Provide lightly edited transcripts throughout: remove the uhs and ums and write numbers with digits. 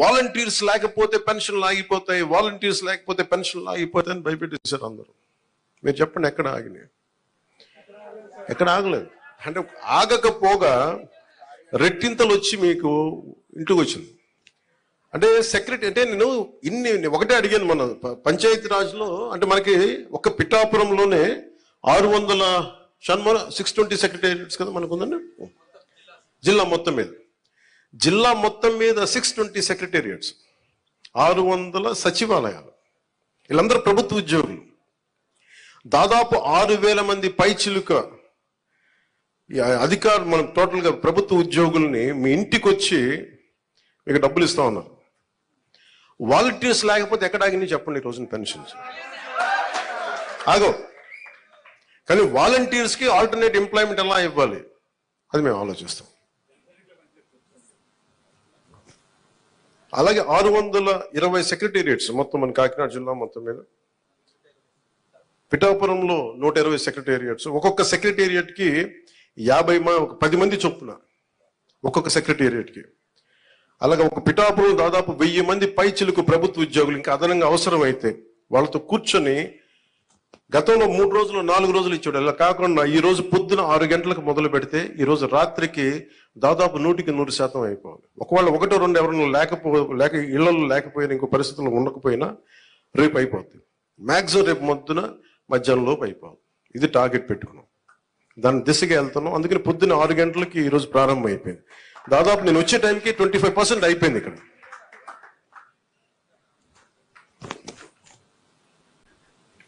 Volunteers లేకపోతే పెన్షన్లు ఆగిపోతాయి, వాలంటీర్స్ లేకపోతే పెన్షన్లు ఆగిపోతాయి అని భయపెట్టేశారు అందరూ. మీరు చెప్పండి, ఎక్కడ ఆగినాయి? ఎక్కడ ఆగలేదు. అంటే ఆగకపోగా రెట్టింతలు వచ్చి మీకు ఇంటికి వచ్చింది. అంటే సెక్రటరీ అంటే నేను ఒకటే అడిగాను మన పంచాయతీ రాజ్లో. అంటే మనకి ఒక పిఠాపురంలోనే 620 సెక్రటేరియట్స్ కదా మనకు ఉందండి. జిల్లా మొత్తం మీద 620 సెక్రటేరియట్స్, 600 సచివాలయాలు. వీళ్ళందరూ ప్రభుత్వ ఉద్యోగులు. దాదాపు 6,000 మంది పైచిలుక అధికారులు, మనం టోటల్గా ప్రభుత్వ ఉద్యోగుల్ని మీ ఇంటికి వచ్చి మీకు డబ్బులు ఇస్తా ఉన్నారు. వాలంటీర్స్ లేకపోతే ఎక్కడ ఆగినాయి చెప్పండి ఈ రోజున పెన్షన్స్? ఆగో. కానీ వాలంటీర్స్కి ఆల్టర్నేట్ ఎంప్లాయ్మెంట్ ఎలా ఇవ్వాలి అది మేము ఆలోచిస్తాం. అలాగే 620 సెక్రటేరియట్స్ మొత్తం మన కాకినాడ జిల్లా మొత్తం మీద. పిఠాపురంలో 120 సెక్రటేరియట్స్. ఒక్కొక్క సెక్రటేరియట్కి 10 మంది చొప్పున ఒక్కొక్క సెక్రటేరియట్కి. అలాగే ఒక పిఠాపురం దాదాపు 1000 మంది పైచిలుకు ప్రభుత్వ ఉద్యోగులు ఇంకా అదనంగా అవసరమైతే వాళ్ళతో కూర్చొని గతంలో 3 రోజులు 4 రోజులు ఇచ్చాడు. అలా కాకుండా ఈ రోజు పొద్దున 6 గంటలకు మొదలు పెడితే ఈ రోజు రాత్రికి దాదాపు 100% అయిపోవాలి. ఒకవేళ 1-2 ఎవరైనా లేక ఇళ్లలో లేకపోయినా, ఇంకో పరిస్థితుల్లో ఉండకపోయినా రేపు అయిపోతుంది. మ్యాక్సిమం రేపు మధ్యాహ్నంలోపు అయిపోవాలి. ఇది టార్గెట్ పెట్టుకున్నాం, దాని దిశగా వెళ్తున్నాం. అందుకని పొద్దున్న 6 గంటలకి ఈరోజు ప్రారంభం అయిపోయింది. దాదాపు నేను వచ్చే టైంకి 25% అయిపోయింది ఇక్కడ.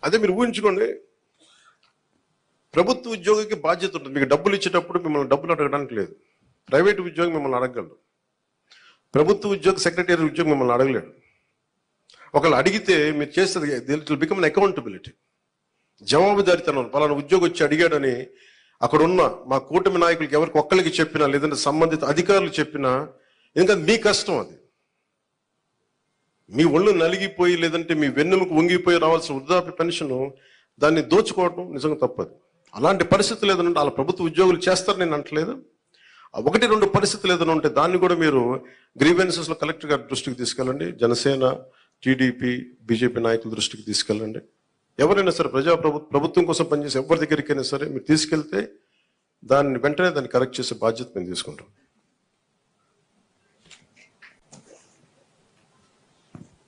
అదే మీరు ఊహించుకోండి, ప్రభుత్వ ఉద్యోగికి బాధ్యత ఉంటుంది. మీకు డబ్బులు ఇచ్చేటప్పుడు మిమ్మల్ని డబ్బులు అడగడానికి లేదు. ప్రైవేట్ ఉద్యోగి మిమ్మల్ని అడగలడు. ప్రభుత్వ ఉద్యోగి, సెక్రటరీ ఉద్యోగి మిమ్మల్ని అడగలేడు. ఒకళ్ళు అడిగితే మీరు చేస్తుంది it will become an accountability, జవాబుదారితనం. పలానా ఉద్యోగి వచ్చి అడిగాడని అక్కడ ఉన్న మా కూటమి నాయకులకి ఎవరికి ఒక్కరికి చెప్పినా, లేదంటే సంబంధిత అధికారులు చెప్పినా, ఎందుకంటే మీ కష్టం అది. మీ ఒళ్ళు నలిగిపోయి లేదంటే మీ వెన్నెముకు వంగిపోయి రావాల్సిన వృద్ధాప్య పెన్షన్ దాన్ని దోచుకోవటం నిజంగా తప్పదు. అలాంటి పరిస్థితులు ఏదైనా అలా ప్రభుత్వ ఉద్యోగులు చేస్తారు నేను అంటలేదు. 1-2 పరిస్థితులు ఏదైనా ఉంటే దాన్ని కూడా మీరు గ్రీవెన్సెస్లో కలెక్టర్ గారి దృష్టికి తీసుకెళ్ళండి. జనసేన, టీడీపీ, బీజేపీ నాయకుల దృష్టికి తీసుకెళ్ళండి. ఎవరైనా సరే ప్రభుత్వం కోసం పనిచేసే ఎవరి దగ్గరికైనా సరే మీరు తీసుకెళ్తే దాన్ని వెంటనే దాన్ని కరెక్ట్ చేసే బాధ్యత మేము తీసుకుంటాం.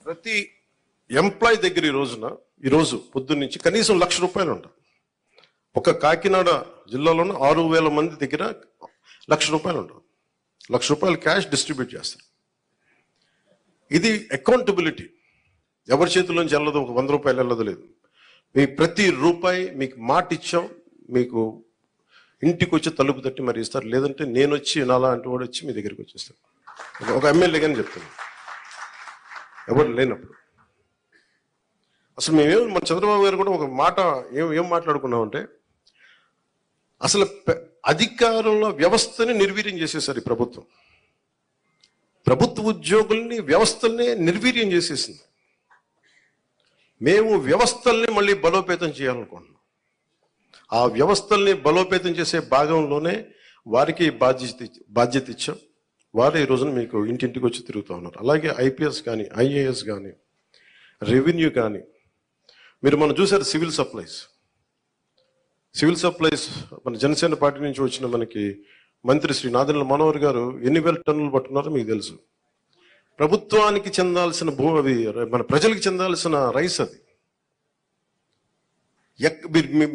ప్రతి ఎంప్లాయ్ దగ్గర ఈరోజు పొద్దున్న నుంచి కనీసం ₹1,00,000 ఉంటుంది. ఒక కాకినాడ జిల్లాలోనే 6,000 మంది దగ్గర ₹1,00,000 ఉంటుంది. ₹1,00,000 క్యాష్ డిస్ట్రిబ్యూట్ చేస్తారు. ఇది అకౌంటబిలిటీ. ఎవరి చేతుల్లోంచి వెళ్ళదు, ఒక ₹100 వెళ్ళదు లేదు. మీ ప్రతి రూపాయి మీకు మాట ఇచ్చాం, మీకు ఇంటికి వచ్చి తలుపు తట్టి మరి ఇస్తారు. లేదంటే నేను వచ్చి నాలా అంటూ కూడా వచ్చి మీ దగ్గరికి వచ్చేస్తాను. ఒక ఎమ్మెల్యే కానీ చెప్తాను, ఎవరు లేనప్పుడు. అసలు మేమేం మన చంద్రబాబు గారు కూడా ఒక మాట ఏం మాట్లాడుకున్నామంటే, అసలు అధికారంలో వ్యవస్థని నిర్వీర్యం చేసేసారు ఈ ప్రభుత్వం. ప్రభుత్వ ఉద్యోగుల్ని, వ్యవస్థల్ని నిర్వీర్యం చేసేసింది. మేము వ్యవస్థల్ని మళ్ళీ బలోపేతం చేయాలనుకుంటున్నాం. ఆ వ్యవస్థల్ని బలోపేతం చేసే భాగంలోనే వారికి బాధ్యత ఇచ్చాం. వారు ఈ రోజున మీకు ఇంటింటికి వచ్చి తిరుగుతూ ఉన్నారు. అలాగే ఐపీఎస్ కానీ, ఐఏఎస్ కానీ, రెవెన్యూ కానీ. మనం చూసారు సివిల్ సప్లైస్ మన జనసేన పార్టీ నుంచి వచ్చిన మనకి మంత్రి శ్రీ నాదెండ్ల మనోహర్ గారు ఎన్ని వేల టన్నులు పట్టున్నారో మీకు తెలుసు. ప్రభుత్వానికి చెందాల్సిన అది మన ప్రజలకు చెందాల్సిన రైస్ అది.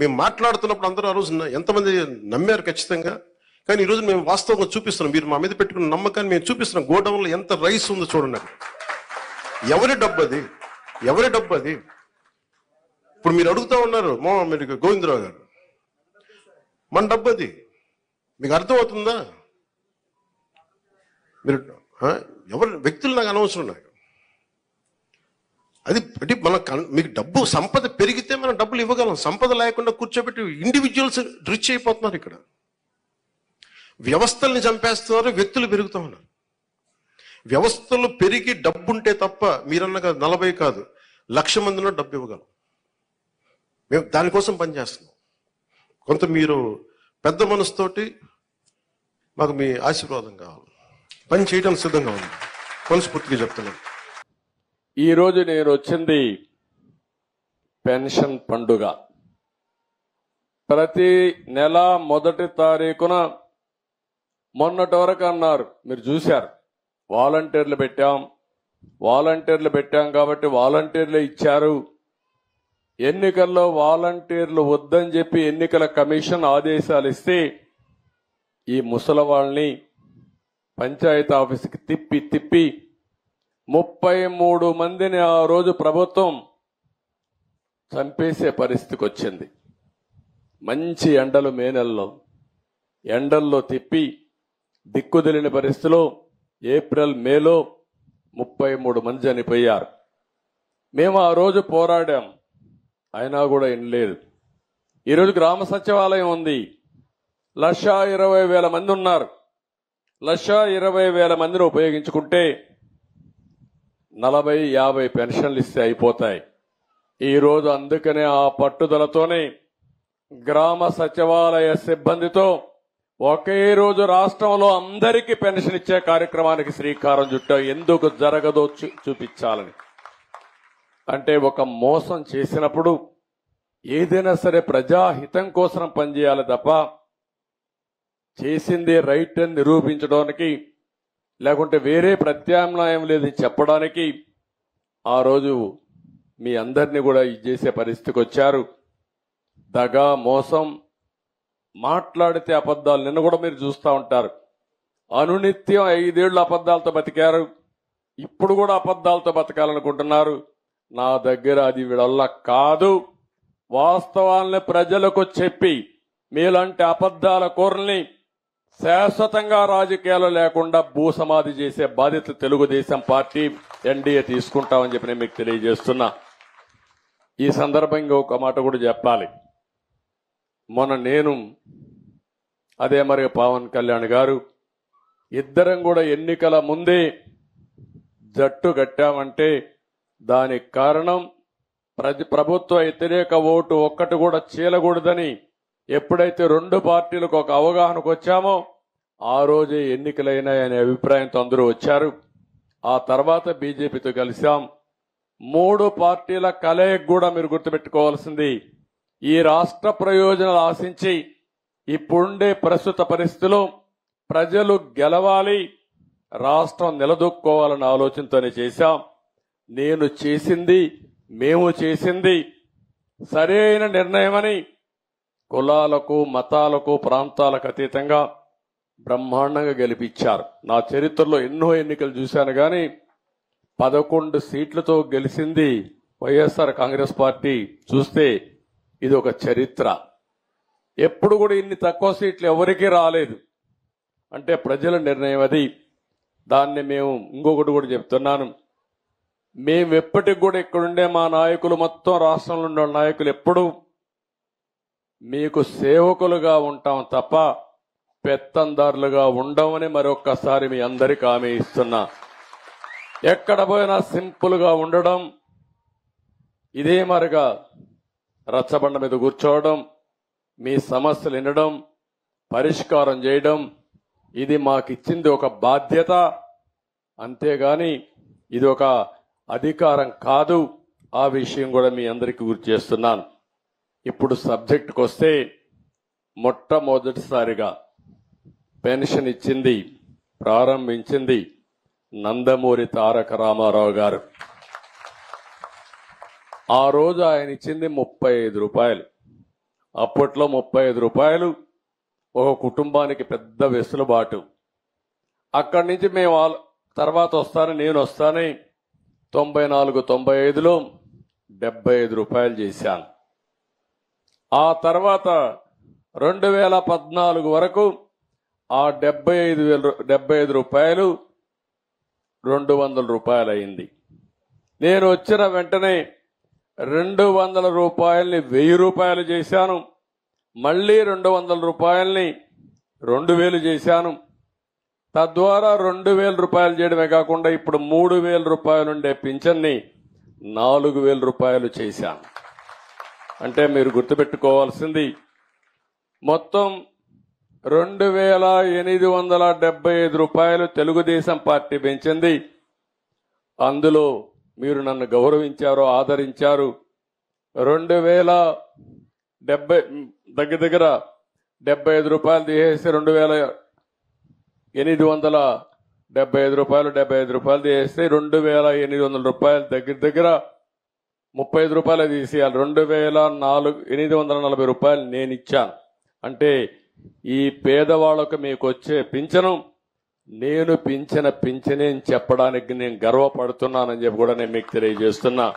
మేము మాట్లాడుతున్నప్పుడు అందరూ ఆ రోజు ఎంతమంది నమ్మారు ఖచ్చితంగా. కానీ ఈరోజు మేము వాస్తవంగా చూపిస్తున్నాం. మీరు మా మీద పెట్టుకున్న నమ్మకాన్ని మేము చూపిస్తున్నాం. గోడౌన్లో ఎంత రైస్ ఉందో చూడండి. ఎవరి డబ్బు అది? ఇప్పుడు మీరు అడుగుతా ఉన్నారు మీరు గోవిందరావు గారు, మన డబ్బు అది. మీకు అర్థమవుతుందా? మీరు ఎవరు వ్యక్తులు నాకు అనవసరం. నాకు అది అంటే మీకు డబ్బు సంపద పెరిగితే మనం డబ్బులు ఇవ్వగలం. సంపద లేకుండా కూర్చోబెట్టి ఇండివిజువల్స్ రిచ్ అయిపోతున్నారు. ఇక్కడ వ్యవస్థల్ని చంపేస్తున్నారు, వ్యక్తులు పెరుగుతూ ఉన్నారు. వ్యవస్థలు పెరిగి డబ్బు ఉంటే తప్ప మీరన్నగా 40 కాదు 1,00,000 మందిలో డబ్బు ఇవ్వగలం. మేము దానికోసం పనిచేస్తున్నాం. కొంత మీరు పెద్ద మనసుతోటి మాకు మీ ఆశీర్వాదం కావాలి. పని చేయడానికి సిద్ధంగా ఉంది. మనస్ఫూర్తిగా చెప్తున్నాను. ఈరోజు నేను వచ్చింది పెన్షన్ పండుగ. ప్రతి నెల మొదటి తారీఖున మొన్నటి వరకు అన్నారు, మీరు చూశారు, వాలంటీర్లు పెట్టాం కాబట్టి వాలంటీర్లు ఇచ్చారు. ఎన్నికల్లో వాలంటీర్లు వద్దని చెప్పి ఎన్నికల కమిషన్ ఆదేశాలు ఇస్తే ఈ ముసలవాళ్ళని పంచాయతీ ఆఫీసుకి తిప్పి 33 మందిని ఆ రోజు ప్రభుత్వం చంపేసే పరిస్థితికి వచ్చింది. మంచి ఎండలు మే నెలలో ఎండల్లో తిప్పి దిక్కుదెలిని పరిస్థితిలో ఏప్రిల్ మేలో 33 మంది చనిపోయారు. మేము ఆ రోజు పోరాడాం, అయినా కూడా వినలేదు. ఈరోజు గ్రామ సచివాలయం ఉంది, 1,20,000 మంది ఉన్నారు. 1,20,000 మందిని ఉపయోగించుకుంటే 40-50 పెన్షన్లు ఇస్తే అయిపోతాయి. ఈరోజు అందుకనే ఆ పట్టుదలతోనే గ్రామ సచివాలయ సిబ్బందితో ఒకే రోజు రాష్ట్రంలో అందరికీ పెన్షన్ ఇచ్చే కార్యక్రమానికి శ్రీకారం చుట్టాం. ఎందుకు జరగదో చూపించాలని. అంటే ఒక మోసం చేసినప్పుడు ఏదైనా సరే ప్రజాహితం కోసం పనిచేయాలి తప్ప చేసింది రైట్ అని నిరూపించడానికి లేకుంటే వేరే ప్రత్యామ్నాయం లేదని చెప్పడానికి ఆ రోజు మీ అందరినీ కూడా ఇది చేసే పరిస్థితికి వచ్చారు. దగా మోసం, మాట్లాడితే అబద్ధాలు. నిన్న కూడా మీరు చూస్తూ ఉంటారు, అనునిత్యం 5 ఏళ్లు అబద్ధాలతో బతికారు, ఇప్పుడు కూడా అబద్ధాలతో బతకాలనుకుంటున్నారు. నా దగ్గర అది వీళ్ళ కాదు. వాస్తవాల్ని ప్రజలకు చెప్పి మీలాంటి అబద్ధాల కోరల్ని శాశ్వతంగా రాజకీయాలు లేకుండా భూసమాధి చేసే బాధ్యత తెలుగుదేశం పార్టీ ఎన్డీఏ తీసుకుంటామని చెప్పి నేను మీకు తెలియజేస్తున్నా. ఈ సందర్భంగా ఒక మాట కూడా చెప్పాలి. మొన్న నేను అదే మరి పవన్ కళ్యాణ్ గారు ఇద్దరం కూడా ఎన్నికల ముందే జట్టు కట్టామంటే దానికి కారణం ప్రభుత్వ వ్యతిరేక ఓటు ఒక్కటి కూడా చీలకూడదని ఎప్పుడైతే 2 పార్టీలకు ఒక అవగాహనకు వచ్చామో ఆ రోజే ఎన్నికలైనాయనే అభిప్రాయంతో అందరూ వచ్చారు. ఆ తర్వాత బీజేపీతో కలిశాం. 3 పార్టీల కలయిక కూడా మీరు గుర్తుపెట్టుకోవాల్సింది, ఈ రాష్ట్ర ప్రయోజనాలు ఆశించి ఇప్పుడుండే ప్రస్తుత పరిస్థితిలో ప్రజలు గెలవాలి, రాష్ట్రం నిలదొక్కోవాలన్న ఆలోచనతోనే చేశాం. నేను చేసింది, మేము చేసింది సరైన నిర్ణయమని కులాలకు, మతాలకు, ప్రాంతాలకు అతీతంగా బ్రహ్మాండంగా గెలిపించారు. నా చరిత్రలో ఎన్నో ఎన్నికలు చూశాను కానీ 11 సీట్లతో గెలిచింది వైఎస్ఆర్ కాంగ్రెస్ పార్టీ. చూస్తే ఇది ఒక చరిత్ర. ఎప్పుడు కూడా ఇన్ని తక్కువ సీట్లు ఎవరికీ రాలేదు. అంటే ప్రజల నిర్ణయం అది. దాన్ని మేము ఇంకొకటి కూడా చెప్తున్నాను, మేము ఎప్పటికి కూడా ఇక్కడుండే మా నాయకులు, మొత్తం రాష్ట్రంలో ఉండే నాయకులు ఎప్పుడు మీకు సేవకులుగా ఉంటాం తప్ప పెత్తందారులుగా ఉండమని మరొక్కసారి మీ అందరికీ హామీ ఇస్తున్నా. ఎక్కడ పోయినా సింపుల్ గా ఉండడం, ఇదే మరిగా రచ్చబండ మీద కూర్చోవడం, మీ సమస్యలు వినడం, పరిష్కారం చేయడం, ఇది మాకిచ్చింది ఒక బాధ్యత, అంతేగాని ఇది ఒక అధికారం కాదు. ఆ విషయం కూడా మీ అందరికీ గుర్తు చేస్తున్నాను. ఇప్పుడు సబ్జెక్టుకు వస్తే, మొట్టమొదటిసారిగా పెన్షన్ ఇచ్చింది, ప్రారంభించింది నందమూరి తారక రామారావు గారు. ఆ రోజు ఆయన ఇచ్చింది 35 రూపాయలు. అప్పట్లో 35 రూపాయలు ఒక కుటుంబానికి పెద్ద వెసులుబాటు. అక్కడి నుంచి మేము తర్వాత నేను వస్తానని 94-95లో 75 రూపాయలు చేశాను. ఆ తర్వాత 2014 వరకు ఆ 75 రూపాయలు 200 రూపాయలు అయింది. నేను వచ్చిన వెంటనే 200 రూపాయల్ని 1000 రూపాయలు చేశాను. మళ్లీ 200 రూపాయల్ని 2000 చేశాను. తద్వారా 2000 రూపాయలు చేయడమే కాకుండా ఇప్పుడు 3000 రూపాయలు ఉండే పింఛన్ని 4000 రూపాయలు చేశాను. అంటే మీరు గుర్తుపెట్టుకోవాల్సింది, మొత్తం 2875 రూపాయలు తెలుగుదేశం పార్టీ పెంచింది. అందులో మీరు నన్ను గౌరవించారు, ఆదరించారు. 2070 దగ్గర 75 రూపాయలు తీసేసి 2875 రూపాయలు 75 రూపాయలు తీసేస్తే 2800 రూపాయలు దగ్గర 35 రూపాయలు తీసేయాలి. 2840 రూపాయలు నేను ఇచ్చాను. అంటే ఈ పేదవాళ్లకు మీకు వచ్చే పింఛను నేను పింఛనే అని చెప్పడానికి నేను గర్వపడుతున్నానని చెప్పి కూడా నేను మీకు తెలియజేస్తున్నా.